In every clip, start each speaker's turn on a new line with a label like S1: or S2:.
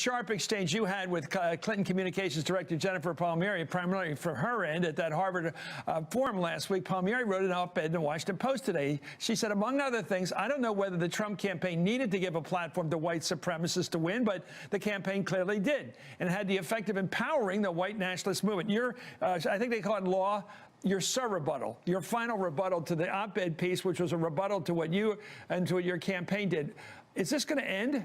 S1: sharp exchange you had with Clinton Communications Director Jennifer Palmieri, primarily for her end at that Harvard forum last week. Palmieri wrote an op-ed in the Washington Post today. She said, among other things, I don't know whether the Trump campaign needed to give a platform to white supremacists to win, but the campaign clearly did, and had the effect of empowering the white nationalist movement. I think they call it law. Your rebuttal, your final rebuttal to the op-ed piece, which was a rebuttal to what you and to what your campaign did. Is this going to end?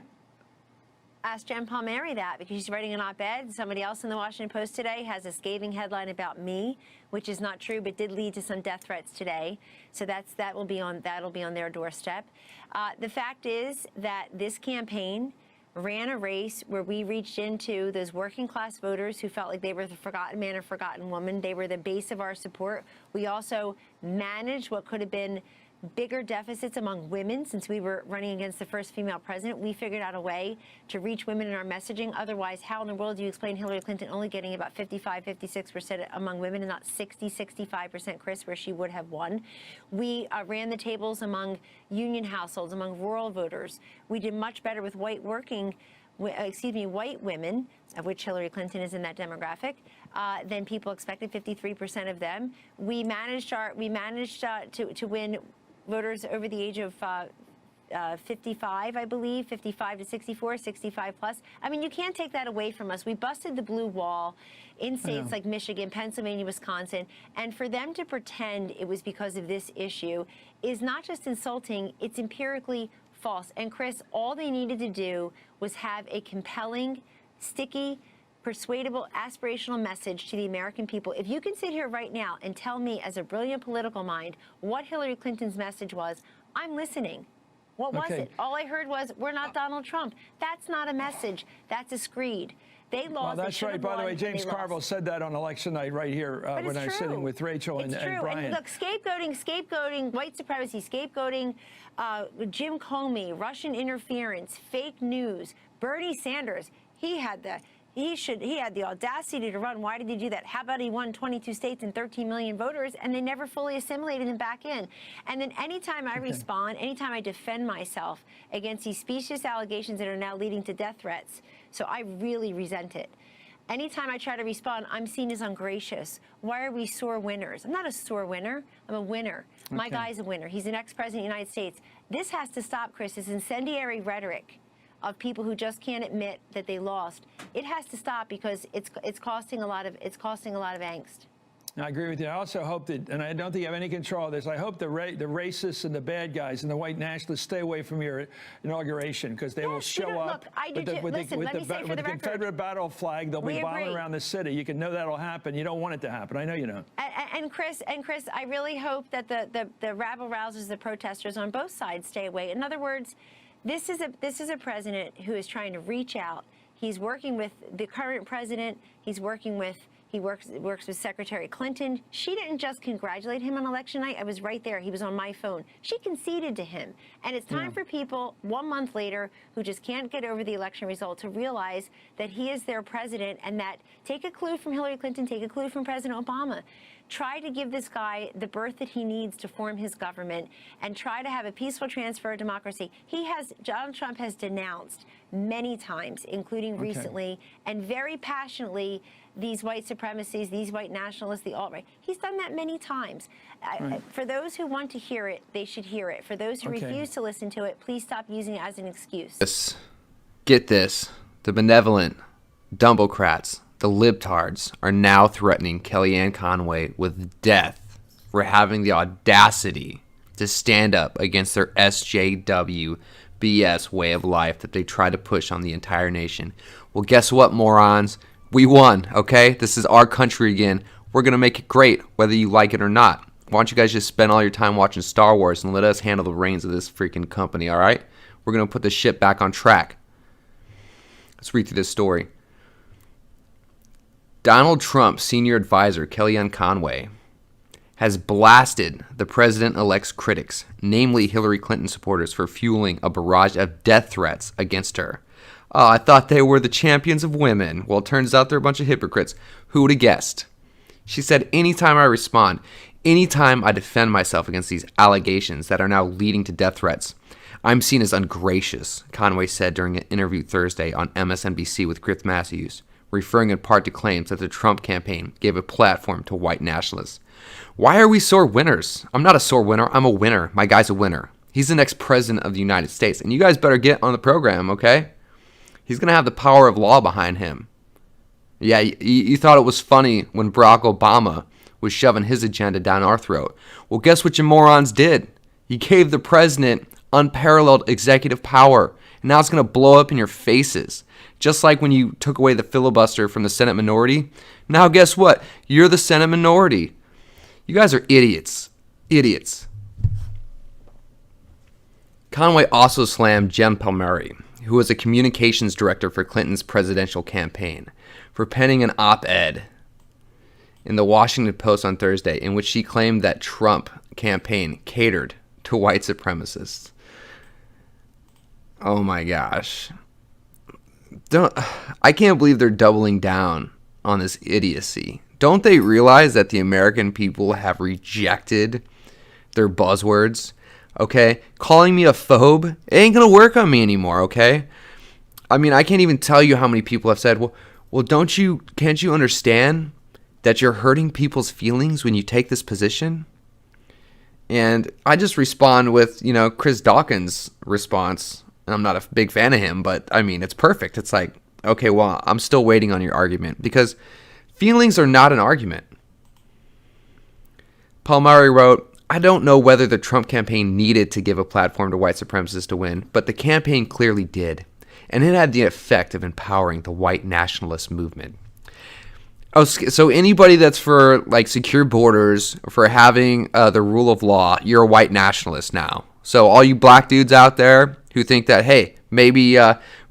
S2: Ask Jen Palmieri that, because she's writing an op-ed. Somebody else in the Washington Post today has a scathing headline about me, which is not true, but did lead to some death threats today. So that'll be on their doorstep. The fact is that this campaign ran a race where we reached into those working class voters who felt like they were the forgotten man or forgotten woman. They were the base of our support. We also managed what could have been bigger deficits among women. Since we were running against the first female president, we figured out a way to reach women in our messaging. Otherwise, how in the world do you explain Hillary Clinton only getting about 55, 56% among women and not 60, 65%, Chris, where she would have won? We ran the tables among union households, among rural voters. We did much better with white women, of which Hillary Clinton is in that demographic, than people expected. 53% of them. We managed to win voters over the age of 55, I believe, 55 to 64, 65 plus. I mean, you can't take that away from us. We busted the blue wall in states like Michigan, Pennsylvania, Wisconsin, and for them to pretend it was because of this issue is not just insulting, it's empirically false. And Chris, all they needed to do was have a compelling, sticky, persuadable, aspirational message to the American people. If you can sit here right now and tell me, as a brilliant political mind, what Hillary Clinton's message was, I'm listening. What was it? All I heard was, we're not Donald Trump. That's not a message. That's a screed. They lost.
S1: Well, that's right. By the way, James Carville said that on election night right here when I was sitting with Rachel and Brian.
S2: And look, scapegoating white supremacy, scapegoating Jim Comey, Russian interference, fake news, Bernie Sanders. He had the audacity to run. Why did he do that? How about he won 22 states and 13 million voters, and they never fully assimilated him back in? And then anytime I respond, anytime I defend myself against these specious allegations that are now leading to death threats, so I really resent it. Anytime I try to respond, I'm seen as ungracious. Why are we sore winners? I'm not a sore winner. I'm a winner. My guy's a winner. He's an ex-president of the United States. This has to stop, Chris. This incendiary rhetoric of people who just can't admit that they lost. It has to stop, because it's costing a lot of angst.
S1: I agree with you. I also hope that, and I don't think you have any control of this, I hope the racists and the bad guys and the white nationalists stay away from your inauguration, because they will show up with the Confederate battle flag. They'll be bombing around the city. You can know that'll happen. You don't want it to happen. I know you don't.
S2: And Chris, I really hope that the rabble-rousers, the protesters on both sides stay away. In other words, this is a president who is trying to reach out. He's working with the current president. He works with Secretary Clinton. She didn't just congratulate him on election night. I was right there. He was on my phone. She conceded to him. And it's time for people 1 month later who just can't get over the election result to realize that he is their president, and that take a clue from Hillary Clinton, take a clue from President Obama. Try to give this guy the berth that he needs to form his government, and try to have a peaceful transfer of democracy. Donald Trump has denounced many times, including recently, and very passionately, these white supremacies, these white nationalists, the alt-right. He's done that many times. For those who want to hear it, they should hear it. For those who refuse to listen to it, please stop using it as an excuse.
S3: Get this. The benevolent Dumbocrats, the libtards, are now threatening Kellyanne Conway with death for having the audacity to stand up against their SJW BS way of life that they try to push on the entire nation. Well, guess what, morons? We won, okay? This is our country again. We're going to make it great, whether you like it or not. Why don't you guys just spend all your time watching Star Wars and let us handle the reins of this freaking company, all right? We're going to put the ship back on track. Let's read through this story. Donald Trump's senior advisor, Kellyanne Conway, has blasted the president-elect's critics, namely Hillary Clinton supporters, for fueling a barrage of death threats against her. Oh, I thought they were the champions of women. Well, it turns out they're a bunch of hypocrites. Who would have guessed? She said, anytime I respond, anytime I defend myself against these allegations that are now leading to death threats, I'm seen as ungracious, Conway said during an interview Thursday on MSNBC with Chris Matthews, referring in part to claims that the Trump campaign gave a platform to white nationalists. Why are we sore winners? I'm not a sore winner. I'm a winner. My guy's a winner. He's the next president of the United States. And you guys better get on the program, okay? He's going to have the power of law behind him. Yeah, you thought it was funny when Barack Obama was shoving his agenda down our throat. Well, guess what you morons did? You gave the president unparalleled executive power. And now it's going to blow up in your faces. Just like when you took away the filibuster from the Senate minority. Now guess what? You're the Senate minority. You guys are idiots. Idiots. Conway also slammed Jen Palmieri, who was a communications director for Clinton's presidential campaign, for penning an op-ed in the Washington Post on Thursday in which she claimed that Trump campaign catered to white supremacists. Oh my gosh. I can't believe they're doubling down on this idiocy. Don't they realize that the American people have rejected their buzzwords? Okay? Calling me a phobe, it ain't going to work on me anymore, okay? I mean, I can't even tell you how many people have said, well, can't you understand that you're hurting people's feelings when you take this position? And I just respond with, Chris Dawkins' response. And I'm not a big fan of him, but I mean, it's perfect. It's like, okay, well, I'm still waiting on your argument because feelings are not an argument. Palmieri wrote, I don't know whether the Trump campaign needed to give a platform to white supremacists to win, but the campaign clearly did. And it had the effect of empowering the white nationalist movement. Oh, so anybody that's for like secure borders, for having the rule of law, you're a white nationalist now. So all you black dudes out there who think that, hey, maybe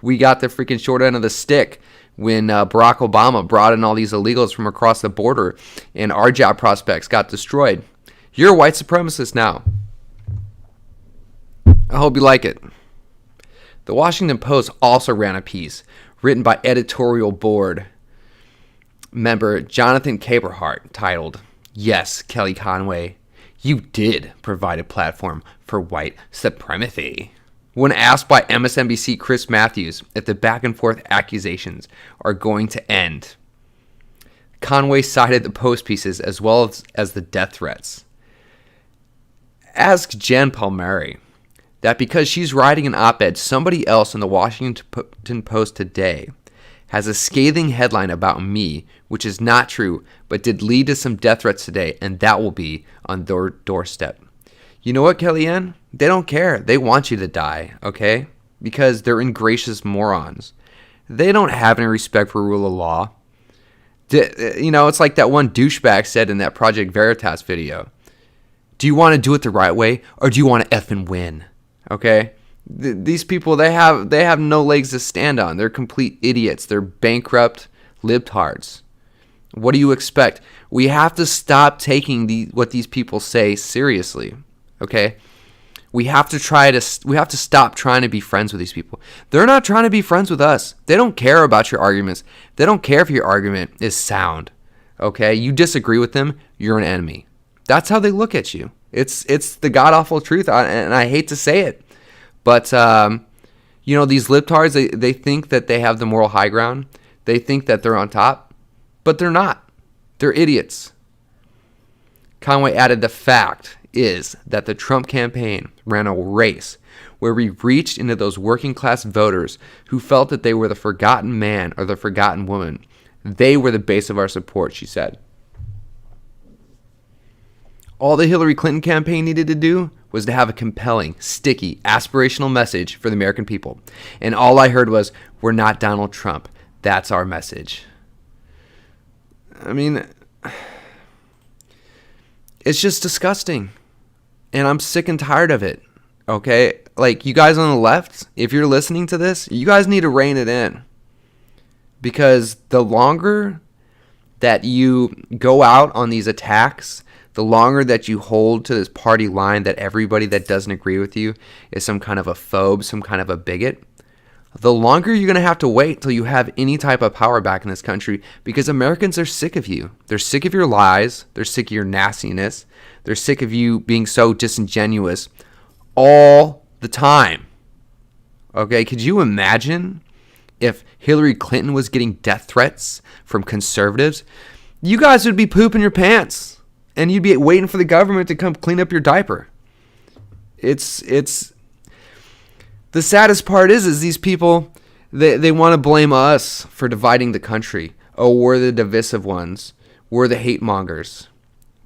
S3: we got the freaking short end of the stick when Barack Obama brought in all these illegals from across the border and our job prospects got destroyed. You're a white supremacist now. I hope you like it. The Washington Post also ran a piece written by editorial board member Jonathan Caperhart titled, Yes, Kelly Conway, you did provide a platform for white supremacy. When asked by MSNBC Chris Matthews if the back and forth accusations are going to end, Conway cited the Post pieces as well as the death threats. Ask Jen Palmieri that because she's writing an op-ed, somebody else in the Washington Post today has a scathing headline about me, which is not true, but did lead to some death threats today, and that will be on their doorstep. You know what, Kellyanne? They don't care. They want you to die, okay? Because they're ingracious morons. They don't have any respect for rule of law. It's like that one douchebag said in that Project Veritas video. Do you want to do it the right way, or do you want to effing win? Okay? These people, they have no legs to stand on. They're complete idiots. They're bankrupt libtards. What do you expect? We have to stop taking what these people say seriously. Okay? We have to stop trying to be friends with these people. They're not trying to be friends with us. They don't care about your arguments. They don't care if your argument is sound. Okay? You disagree with them, you're an enemy. That's how they look at you. It's the god-awful truth, and I hate to say it. But, these libtards, they think that they have the moral high ground. They think that they're on top, but they're not. They're idiots. Conway added, the fact is that the Trump campaign ran a race where we reached into those working class voters who felt that they were the forgotten man or the forgotten woman. They were the base of our support, she said. All the Hillary Clinton campaign needed to do was to have a compelling, sticky, aspirational message for the American people. And all I heard was, we're not Donald Trump. That's our message. I mean, it's just disgusting. And I'm sick and tired of it. Okay? Like, you guys on the left, if you're listening to this, you guys need to rein it in. Because the longer that you go out on these attacks, the longer that you hold to this party line that everybody that doesn't agree with you is some kind of a phobe, some kind of a bigot, the longer you're going to have to wait till you have any type of power back in this country, because Americans are sick of you. They're sick of your lies. They're sick of your nastiness. They're sick of you being so disingenuous all the time. Okay, could you imagine if Hillary Clinton was getting death threats from conservatives? You guys would be pooping your pants, and you'd be waiting for the government to come clean up your diaper. It's the saddest part is these people, they want to blame us for dividing the country. Oh, we're the divisive ones. We're the hate mongers.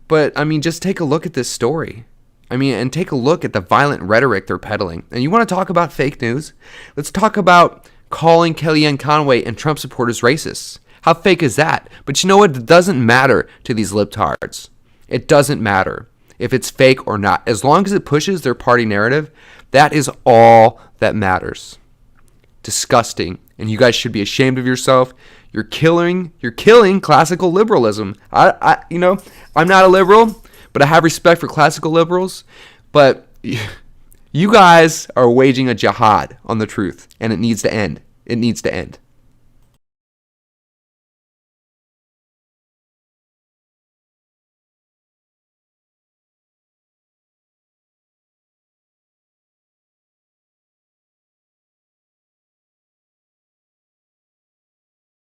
S3: But, I mean, just take a look at this story. I mean, and take a look at the violent rhetoric they're peddling. And you want to talk about fake news? Let's talk about calling Kellyanne Conway and Trump supporters racists. How fake is that? But you know what? It doesn't matter to these libtards. It doesn't matter if it's fake or not. As long as it pushes their party narrative, that is all that matters. Disgusting. And you guys should be ashamed of yourself. You're killing classical liberalism. I'm not a liberal, but I have respect for classical liberals. But you guys are waging a jihad on the truth, and it needs to end. It needs to end.